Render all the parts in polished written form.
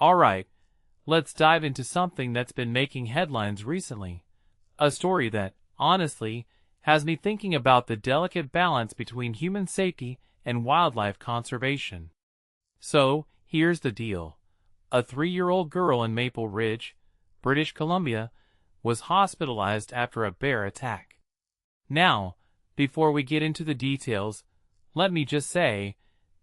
Alright, let's dive into something that's been making headlines recently. A story that, honestly, has me thinking about the delicate balance between human safety and wildlife conservation. So, here's the deal. A 3-year-old girl in Maple Ridge, British Columbia, was hospitalized after a bear attack. Now, before we get into the details, let me just say,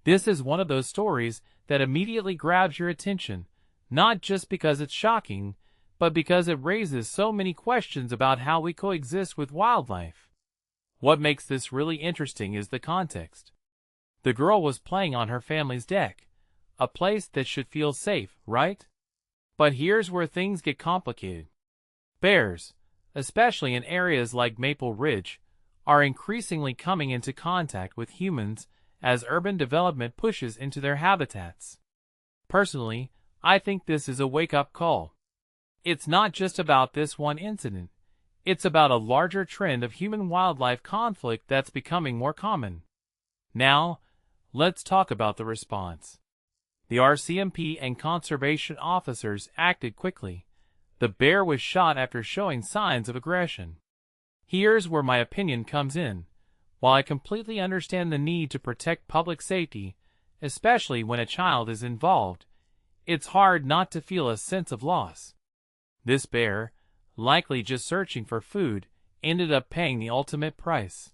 this is one of those stories that immediately grabs your attention, not just because it's shocking, but because it raises so many questions about how we coexist with wildlife. What makes this really interesting is the context. The girl was playing on her family's deck, a place that should feel safe, right? But here's where things get complicated. Bears, especially in areas like Maple Ridge, are increasingly coming into contact with humans as urban development pushes into their habitats. Personally, I think this is a wake-up call. It's not just about this one incident. It's about a larger trend of human-wildlife conflict that's becoming more common. Now, let's talk about the response. The RCMP and conservation officers acted quickly. The bear was shot after showing signs of aggression. Here's where my opinion comes in. While I completely understand the need to protect public safety, especially when a child is involved, it's hard not to feel a sense of loss. This bear, likely just searching for food, ended up paying the ultimate price.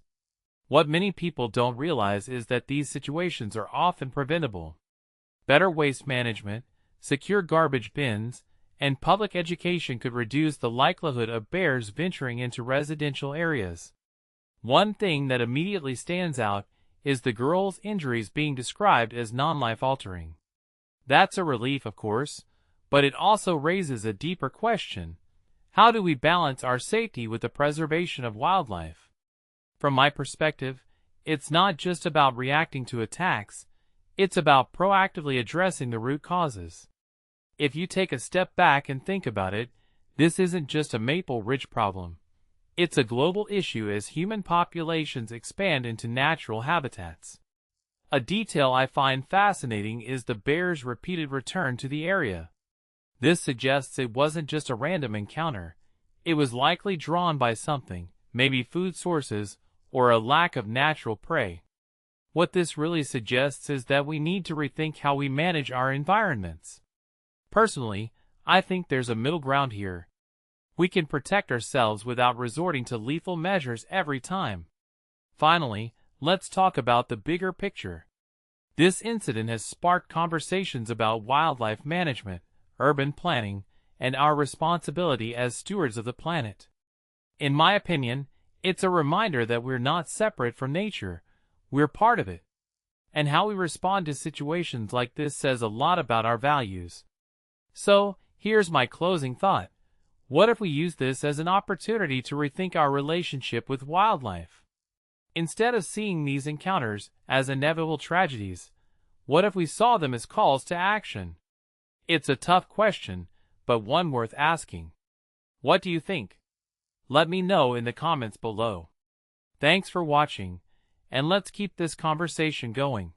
What many people don't realize is that these situations are often preventable. Better waste management, secure garbage bins, and public education could reduce the likelihood of bears venturing into residential areas. One thing that immediately stands out is the girl's injuries being described as non-life-altering. That's a relief, of course, but it also raises a deeper question. How do we balance our safety with the preservation of wildlife? From my perspective, it's not just about reacting to attacks, it's about proactively addressing the root causes. If you take a step back and think about it, this isn't just a Maple Ridge problem. It's a global issue as human populations expand into natural habitats. A detail I find fascinating is the bear's repeated return to the area. This suggests it wasn't just a random encounter. It was likely drawn by something, maybe food sources, or a lack of natural prey. What this really suggests is that we need to rethink how we manage our environments. Personally, I think there's a middle ground here. We can protect ourselves without resorting to lethal measures every time. Finally, let's talk about the bigger picture. This incident has sparked conversations about wildlife management, urban planning, and our responsibility as stewards of the planet. In my opinion, it's a reminder that we're not separate from nature, we're part of it. And how we respond to situations like this says a lot about our values. So, here's my closing thought. What if we use this as an opportunity to rethink our relationship with wildlife? Instead of seeing these encounters as inevitable tragedies, what if we saw them as calls to action? It's a tough question, but one worth asking. What do you think? Let me know in the comments below. Thanks for watching, and let's keep this conversation going.